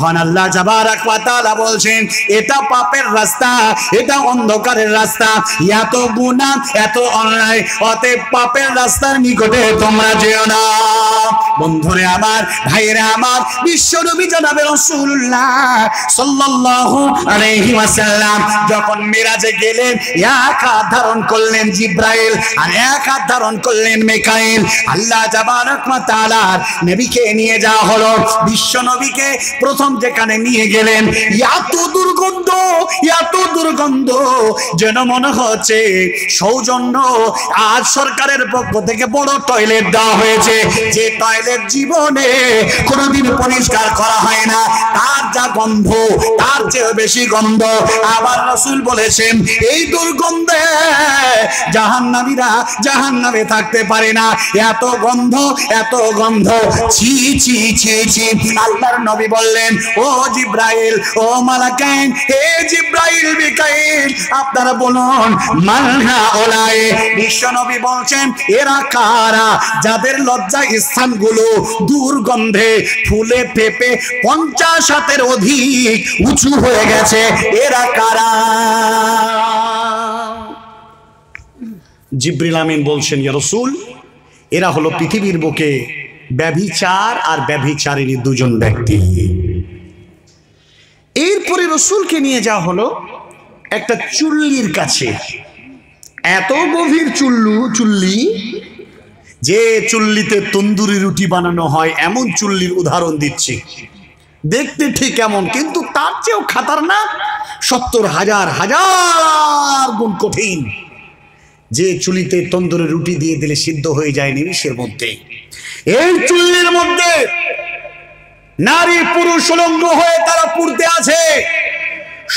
তখন আল্লাহ তাবারক ওয়া তাআলা বলছেন এটা পাপের রাস্তা, এটা অন্ধকারের রাস্তা, এত গুনাহ এত অন্যায়, অতএব পাপের রাস্তার নিকটে তোমরা যেও না। বন্ধুরে আমার, ভাইরা আমার, বিশ্বনবী জনাবে রাসূলুল্লাহ সাল্লাল্লাহু আলাইহি ওয়াসাল্লাম যখন মিরাজে গেলেন, এক হাত ধারণ করলেন জিবরাইল আর এক হাত ধারণ করলেন মিকাইল। আল্লাহ তাবারক ওয়া তাআলা নবীকে নিয়ে যাওয়া হলো। বিশ্বনবীকে প্রথম যেখানে নিয়ে গেলেন, এত দুর্গন্ধ, এত দুর্গন্ধ যেন মনে হচ্ছে সৌজন্য আজ সরকারের পক্ষ থেকে বড় টয়লেট দেওয়া হয়েছে, যে টয়লেট জীবনে কোনোদিন পরিষ্কার করা হয় না, তার যা গন্ধ তার চেয়ে বেশি গন্ধ। আবার রাসূল বলেছেন এই দুর্গন্ধে জাহান্নামীরা জাহান্নামে থাকতে পারে না, এত গন্ধ, এত গন্ধ, ছি ছি ছি ছি। আল্লাহর নবী বললেন ও জিবরাইল, ও মালাকাইন, হে জিবরাইল মিকাইল, আপনারা বলুন মান হাউলাই। বিশ্বনবী বলছেন এরা কারা যাদের লজ্জা স্থানগুলো দুর্গন্ধে ফুলে ফেপে 50 হাতের অধিক উঁচু হয়ে গেছে, এরা কারা? জিবরিল আমিন বলছেন ইয়া রাসূল, এরা হলো পৃথিবীর বুকে ব্যভিচার আর ব্যভিচারিণী দুজন ব্যক্তি। এরপরে রাসূলকে নিয়ে যাওয়া হলো একটা চুল্লির কাছে। এত গভীর চুল্লি যে চুল্লিতে তন্দুরি রুটি বানানো হয়, এমন চুল্লির উদাহরণ দিচ্ছি। দেখতে ঠিক এমন, কিন্তু তার চেয়েও খাতারনাক, 70,000 হাজার গুণ কঠিন। যে চুলিতে তন্দুরি রুটি দিয়ে দিলে সিদ্ধ হয়ে যায় নিমিষের মধ্যে, এই চুল্লির মধ্যে নারী পুরুষ উলঙ্গ হয়ে তারা পুড়তে আছে।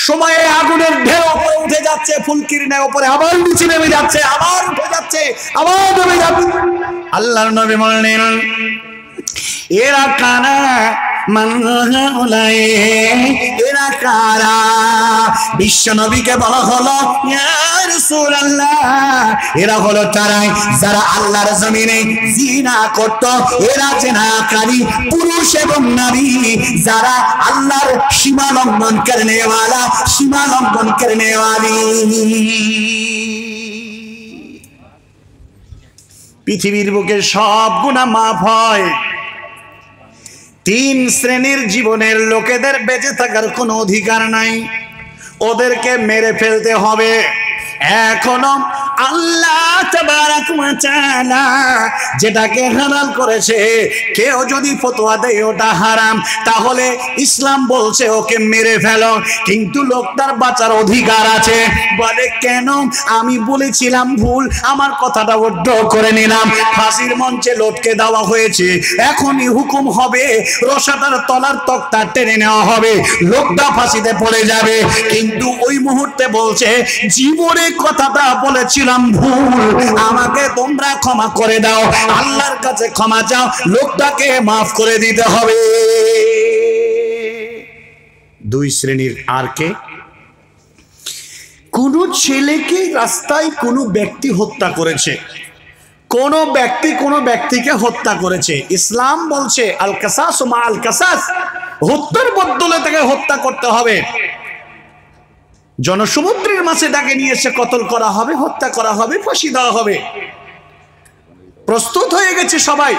সময়ে আগুনের ঢেউ উপরে উঠে যাচ্ছে, ফুলকির ন্যায় উপরে আবার নিচে নেমে যাচ্ছে, আবার উঠে যাচ্ছে, আবার নেমে যাচ্ছে। আল্লাহর নবী বললেন এরা কারা? এরা কারা? বিশ্ব নবীকে বলা হলো ইয়া রাসূলুল্লাহ, এরা হলো তারাই যারা আল্লাহর জমিনে জিনা করত। এরা জিনাকারী পুরুষ এবং নারী, যারা আল্লাহর সীমা লঙ্ঘন করনেওয়ালা, সীমা লঙ্ঘন করনেওয়ালি। পৃথিবীর বুকে সব গুনাহ মাফ হয়, 3 শ্রেণীর জীবনের লোকেদের বেঁচে থাকার কোনো অধিকার নাই, ওদেরকে মেরে ফেলতে হবে। এখনো আল্লাহ তাবারক ওয়া তাআলা যেটাকে হালাল করেছে, কেউ যদি ফতোয়া দেয় ওটা হারাম, তাহলে ইসলাম বলছে ওকে মেরে ফেলো, কিন্তু লোকটার বাঁচার অধিকার আছে। বলে কেন? আমি বলেছিলাম ভুল, আমার কথাটা বড্ড করে নিলাম, ফাঁসির মঞ্চে লটকে দেওয়া হয়েছে, এখনই হুকুম হবে, রসাটার তলার তক্তা টেনে নেওয়া হবে, লোকটা ফাঁসিতে পড়ে যাবে। কিন্তু ওই মুহূর্তে বলছে জীবনে কথাটা বলেছিলাম ভুল, আমাকে তোমরা ক্ষমা করে দাও, আল্লাহর কাছে ক্ষমা চাও, লোকটাকে মাফ করে দিতে হবে। 2 শ্রেণীর আর কে? কোন ছেলেকে রাস্তায় কোনো ব্যক্তি হত্যা করেছে, কোন ব্যক্তি কোন ব্যক্তিকে হত্যা করেছে, ইসলাম বলছে আল কাসাস মা আল কাসাস, হত্যার বদলে তাকে হত্যা করতে হবে। জনসমুদ্রের মাঝে তাকে নিয়ে এসে কতল করা হবে, হত্যা করা হবে, ফাঁসি দেওয়া হবে। প্রস্তুত হয়ে গেছে সবাই।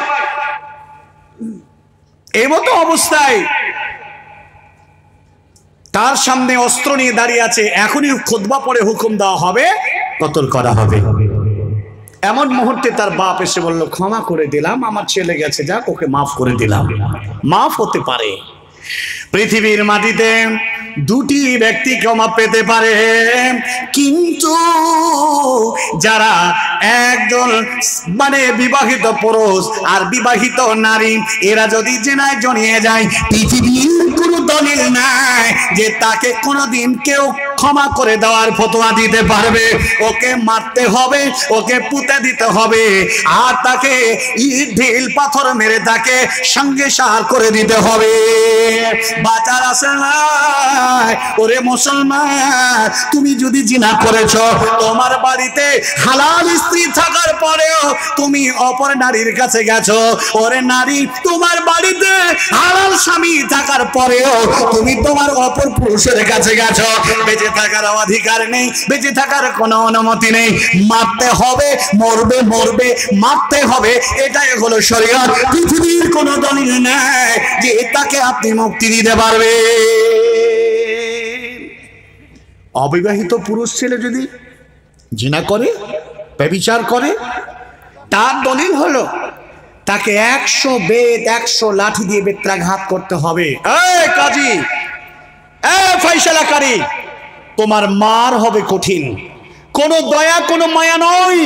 এই মতো অবস্থায় তার সামনে অস্ত্র নিয়ে দাঁড়িয়ে আছে, এখনই খুতবা পড়ে হুকুম দেওয়া হবে, কতল করা হবে। এমন মুহূর্তে তার বাপ এসে বলল ক্ষমা করে দিলাম, আমার ছেলে গেছে, যাক, ওকে মাফ করে দিলাম। মাফ হতে পারে। পৃথিবীর মাটিতে 2টি ব্যক্তি ক্ষমা পেতে পারে, কিন্তু যারা একদল বিবাহিত পুরুষ আর বিবাহিত নারী, এরা যদি জিনায় জড়িয়ে যায়, পৃথিবীর কোনো দলিল নাই যে তাকে কোনোদিন কেউ ক্ষমা করে দেওয়ার ফতোয়া দিতে পারবে। ওকে মারতে হবে, ওকে পুঁতে দিতে হবে, আর তাকে ইট ঢিল পাথর মেরে তাকে সঙ্গে সার করে দিতে হবে। বাঁচার আছে না? ওরে মুসলমান, তুমি যদি জিনা করেছো, তোমার বাড়িতে হালাল স্ত্রী থাকার পরেও তুমি অপর নারীর কাছে গেছো। ওরে নারী, তোমার বাড়িতে হালাল স্বামী থাকার পরেও তুমি তোমার অপর পুরুষের কাছে গেছো। বেঁচে থাকার অধিকার নেই, বেঁচে থাকার কোনো অনুমতি নেই। মারতে হবে, মরবে মরবে, মারতে হবে, এটাই হলো শরীয়ত। পৃথিবীর কোনো দলিল নেই যে তাকে আপনি মুক্তি দিতে পারবে। অবিবাহিত পুরুষ ছেলে যদি জিনা করে, ব্যভিচার করে, তার দলিল হলো তাকে 100 বেত 100 লাঠি দিয়ে বেত্রাঘাত করতে হবে। এই কাজী, এই ফয়সালাকারী, তোমার মার হবে কঠিন, কোনো দয়া কোনো মায়া নয়।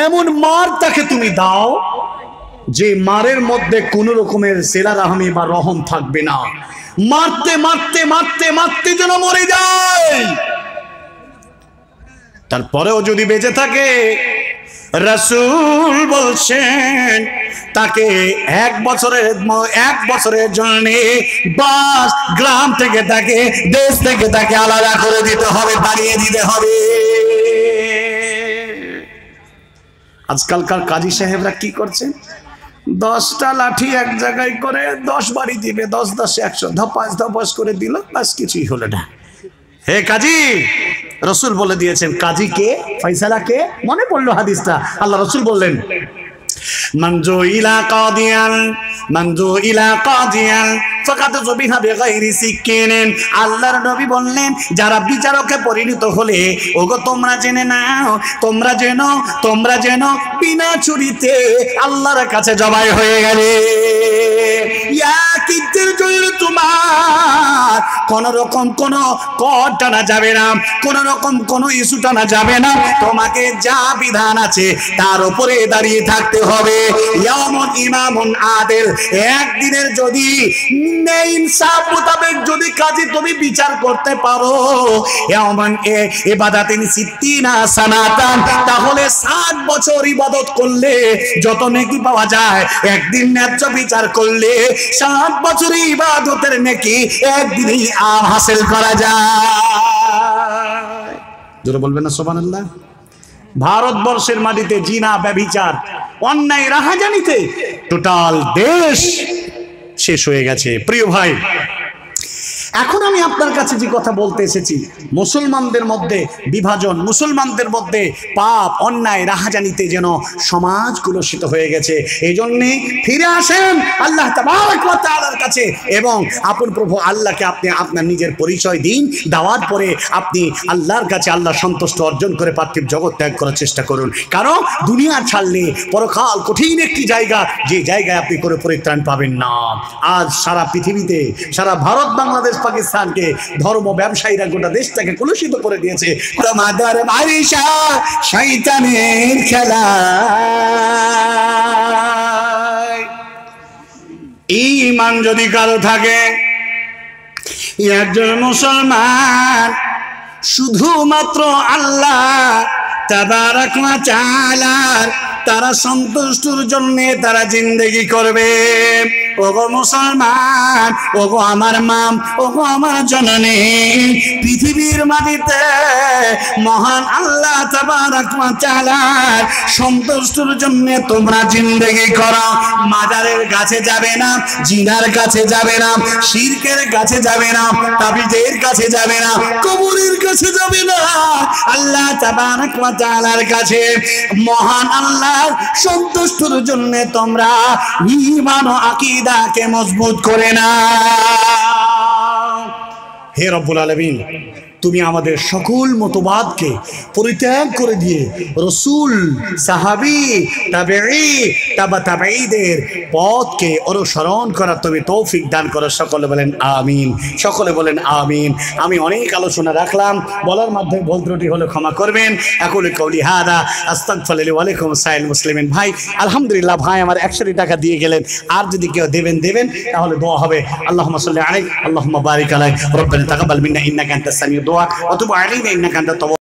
এমন মার তাকে তুমি দাও যে মারের মধ্যে কোনো রকমের সেলা রাহমি বা রহম থাকবে না। মারতে মারতে মারতে মারতে যেন মরে যায়। তারপরেও যদি বেঁচে থাকে, রাসূল বলছেন তাকে 1 বছরের জন্য বাস গ্রাম থেকে তাকে, দেশ থেকে তাকে আলাদা করে দিতে হবে, তাড়িয়ে দিতে হবে। আজকালকার কাজী সাহেবরা কি করছেন? 10টা লাঠি এক জায়গায় করে 10 বাড়ি দিবে, 10 10 100, ধপাস ধপাস করে দিল, বাস কিছুই হলো না। হে কাজী, রাসূল বলে দিয়েছেন কাজী কে, ফয়সালা কে। মনে পড়লো হাদিসটা, আল্লাহ রাসূল বললেন মানজু ইলা কাদিয়ান ফাকাত যুবিহা বিগাইরি সিকিনিন। আল্লাহর নবী বললেন যারা বিচারকে পরিণত হলে, ওগো তোমরা জেনে নাও, তোমরা যেন বিনা ছুরিতে আল্লাহর কাছে জবাই হয়ে গেলে। তোমার কোন রকম কোন কর টানা যাবে না, কোন রকম কোন ইস্যু টানা যাবে না। তোমাকে যা বিধান আছে তার উপরে দাঁড়িয়ে থাকতে হবে। ইয়ামুন ইমামুন আদিল, একদিনের যদি ইনসাফ মোতাবেক যদি কাজী তুমি বিচার করতে পারো, ইয়ামান ইবাদাতিন 60 সানাতান, তাহলে 60 বছর ইবাদত করলে যত নেকি পাওয়া যায়, একদিন ন্যায্য বিচার করলে 60 বছর ইবাদতের নেকি একদিনই হাসিল করা যায়। জোরে বলবেন না সুবহানাল্লাহ। ভারতবর্ষের মাটিতে জিনা, ব্যভিচার, অন্যায়, রাহাজানিতে টোটাল দেশ শেষ হয়ে গেছে। প্রিয় ভাই, এখন আমি আপনার কাছে যে কথা বলতে এসেছি, মুসলমানদের মধ্যে বিভাজন, মুসলমানদের মধ্যে পাপ, অন্যায়, রাহাজানিতে যেন সমাজ কুলসিত হয়ে গেছে। এই জন্যে ফিরে আসেন আল্লাহ তাবারক ওয়া তাআলার কাছে এবং আপন প্রভু আল্লাহকে আপনি আপনার নিজের পরিচয় দিন। দেওয়ার পরে আপনি আল্লাহর কাছে আল্লাহ সন্তুষ্ট অর্জন করে পার্থিব জগৎ ত্যাগ করার চেষ্টা করুন। কারণ দুনিয়া ছাড়লে পরকাল কঠিন একটি জায়গা, যে জায়গায় আপনি করে পরিত্রাণ পাবেন না। আজ সারা পৃথিবীতে, সারা ভারত, বাংলাদেশ, পাকিস্তানকে ধর্ম ব্যবসায়ীরা গোটা দেশটাকে কলুষিত করে দিয়েছে। তোমাদের বারিশা শয়তানের খেলা। ঈমান যদি কারো থাকে, একজন মুসলমান শুধুমাত্র আল্লাহ তাবারক ওয়া তাআলার তারা সন্তুষ্টর জন্য তারা জিন্দেগি করবে। ওগো মুসলমান, ওগো আমার মা, ওগো আমার জননী, পৃথিবীর মাটিতে মহান আল্লাহ তাবারক ওয়া তাআলার সন্তুষ্টর জন্য তোমরা জিন্দেগি করো। মাজারের কাছে যাবে না, জিনার কাছে যাবে না, শিরকের কাছে যাবে না, তাবিজের কাছে যাবে না, কবরের কাছে যাবে না, আল্লাহ তাবারক ওয়া তাআলার কাছে। মহান আল্লাহ সন্তুষ্টর জন্য তোমরা ঈমান ও আকীদাকে মজবুত করে না। হে রব্বুল আলামিন, তুমি আমাদের সকল মতবাদকে পরিত্যাগ করে দিয়ে রসুল, সাহাবী, তাবেঈ, তাবেঈদের পথকে অনুসরণ করার তুমি তৌফিক দান করো। সকলে বলেন আমিন, সকলে বলেন আমিন। আমি অনেক আলোচনা রাখলাম, বলার মাধ্যমে ভুল ত্রুটি হলে ক্ষমা করবেন। আকুলু কওলি হাদা আস্তাগফিরুল্লাহ ওয়া আলাইকুম সাইল মুসলিমিন। ভাই আলহামদুলিল্লাহ, ভাই আমার 100 টাকা দিয়ে গেলেন, আর যদি কেউ দেবেন তাহলে দোয়া হবে। আল্লাহুম্মা সাল্লি আলাইহি, আল্লাহুম্মা বারিক আলাইহি, রব্বানা তাকাব্বাল মিন্না ইন্নাকা আনতাস সামিউদ দোয়া অথবা আলাইনা ইন্নাকা আনতাত